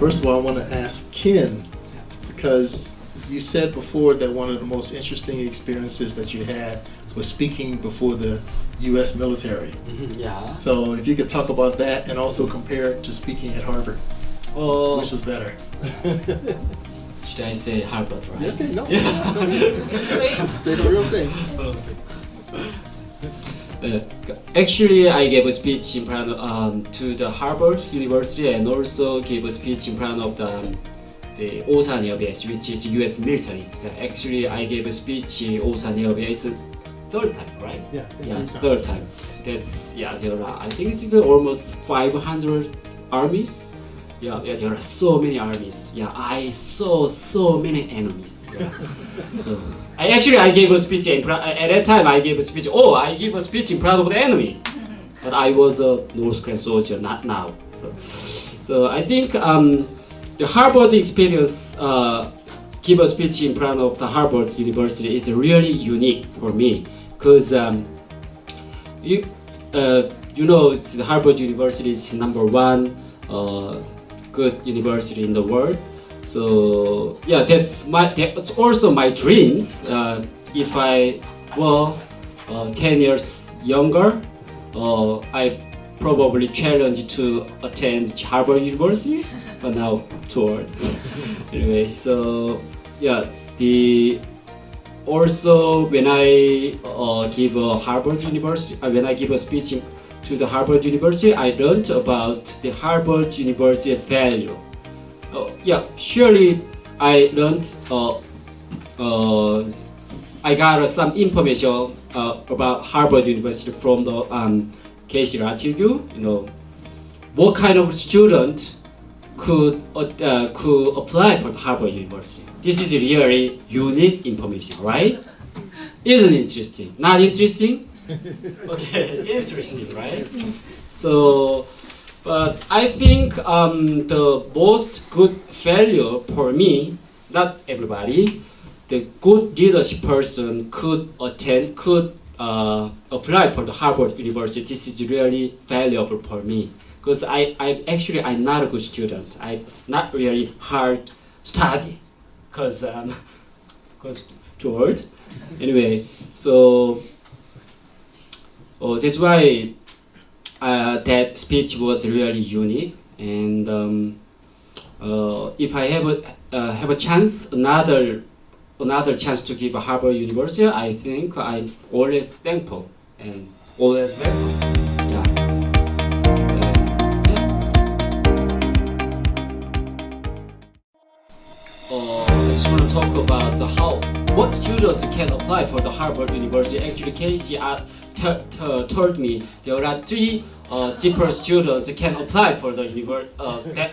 First of all, I want to ask Ken, because you said before that one of the most interesting experiences that you had was speaking before the U.S. military. Yeah. So if you could talk about that and also compare it to speaking at Harvard, which was better? Should I say Harvard, right? Okay, no. Say the real thing. Actually, I gave a speech in front to the Harvard University, and also gave a speech in front of the Osan Air Base, which is U.S. military. Actually, I gave a speech in Osan Air Base third time, right? Yeah, third time. That's there are, I think it's almost 500 armies. Yeah, there are so many armies. Yeah, I saw so many enemies. Yeah. So I gave a speech at that time. I gave a speech. I gave a speech in front of the enemy, but I was a North Korean soldier, not now. So I think the Harvard experience, give a speech in front of the Harvard University is really unique for me, because you know the Harvard University is #1 good university in the world. So yeah, that's also my dreams. If I were 10 years younger, I probably challenged to attend Harvard University, but now too old. Anyway, so yeah, also when I give a Harvard University, when I give a speech to the Harvard University, I learned about the Harvard University value. Surely I learned, I got some information about Harvard University from the case article. What kind of student could apply for Harvard University. This is really unique information, right? Isn't it interesting? Not interesting? Okay, interesting, right? So, but I think the most good value for me, not everybody, the good leadership person could apply for the Harvard University. This is really valuable for me, because I'm not a good student. I'm not really hard study, because too old. Anyway, so that's why that speech was really unique. And if I have a chance, another chance to give a Harvard University, I think I'm always thankful and always welcome. Yeah. I just want to talk about what students can apply for the Harvard University. Actually, Casey told me there are three different students can apply for the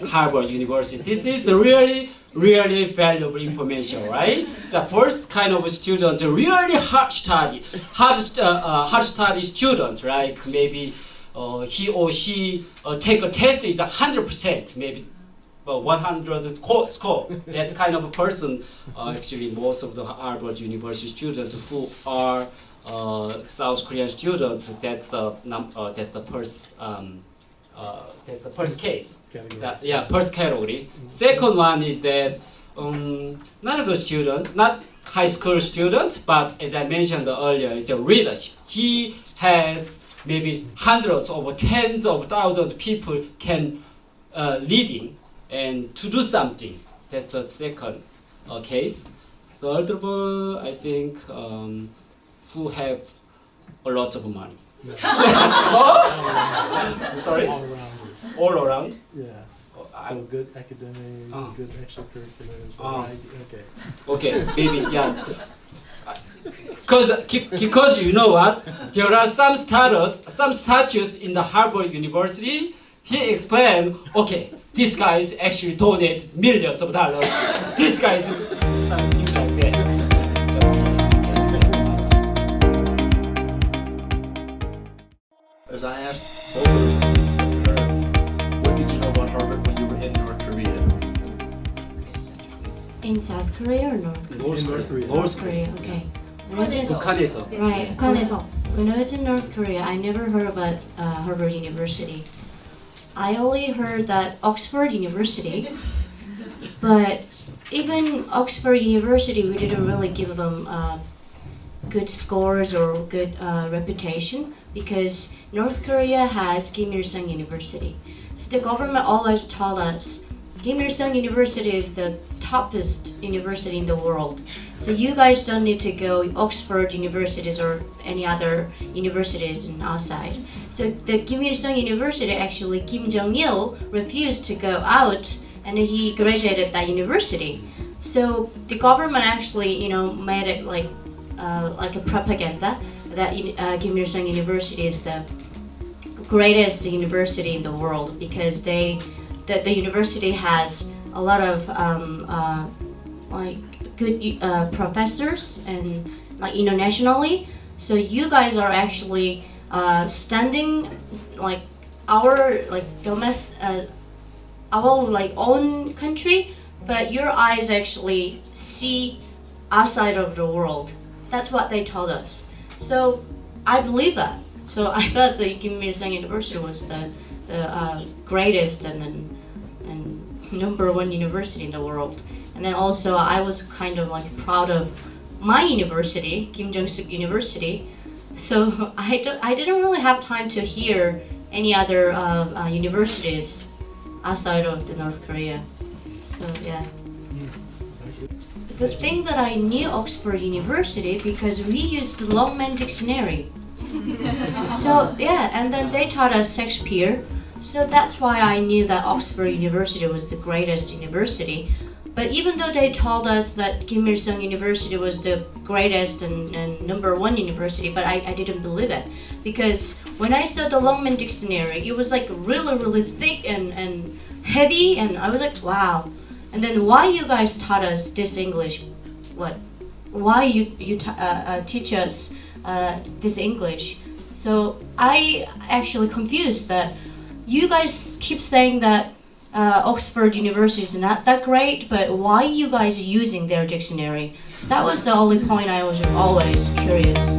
Harvard University. This is really valuable information, right? The first kind of student, really hard study student, like maybe he or she take a test is 100%, maybe 100 score. That's kind of a person. Actually, most of the Harvard University students who are South Korean students, that's the first case. First category. Second one is that not a good student, not high school student, but as I mentioned earlier, it's a leadership. He has maybe hundreds or tens of thousands of people can leading and to do something. That's the second case. Third of all, I think who have a lot of money. Sorry? All around? Yeah. So good academics, good extracurriculars, Okay, maybe, yeah. Because you know what? There are some statues in the Harvard University. He explained, okay, this guys actually donate millions of dollars. This guys things like that. Just kidding. As I asked both of you, what did you know about Harvard when you were in North Korea? In South Korea or North Korea? North Korea. North Korea, okay. 북한에서. Right, 북한에서. When I was in North Korea, I never heard about Harvard University. I only heard that Oxford University But even Oxford University, we didn't really give them good scores or good reputation because North Korea has Kim Il-sung University. So the government always told us Kim Il-sung University is the toppest university in the world. So you guys don't need to go Oxford universities or any other universities in outside. So the Kim Il-sung University, actually Kim Jong-il refused to go out and he graduated that university. So the government actually, made it like a propaganda that Kim Il-sung University is the greatest university in the world because the university has a lot of like good professors and like internationally. So you guys are actually standing like our like our like own country, but your eyes actually see outside of the world. That's what they told us. So I believe that. So I thought the Kim Il-sung University was the greatest and #1 university in the world. And then also I was kind of like proud of my university, Kim Jong-suk University. So I didn't really have time to hear any other universities outside of the North Korea. So yeah. The thing that I knew Oxford University because we used the Longman Dictionary. So yeah, and then they taught us Shakespeare. So that's why I knew that Oxford University was the greatest university. But even though they told us that Kim Il-sung University was the greatest and #1 university, but I didn't believe it. Because when I saw the Longman Dictionary, it was like really, really thick and heavy, and I was like, wow. And then why you guys taught us this English? What? Why you teach us this English? So I actually confused that you guys keep saying that Oxford University is not that great, but why you guys are using their dictionary? So that was the only point I was always curious.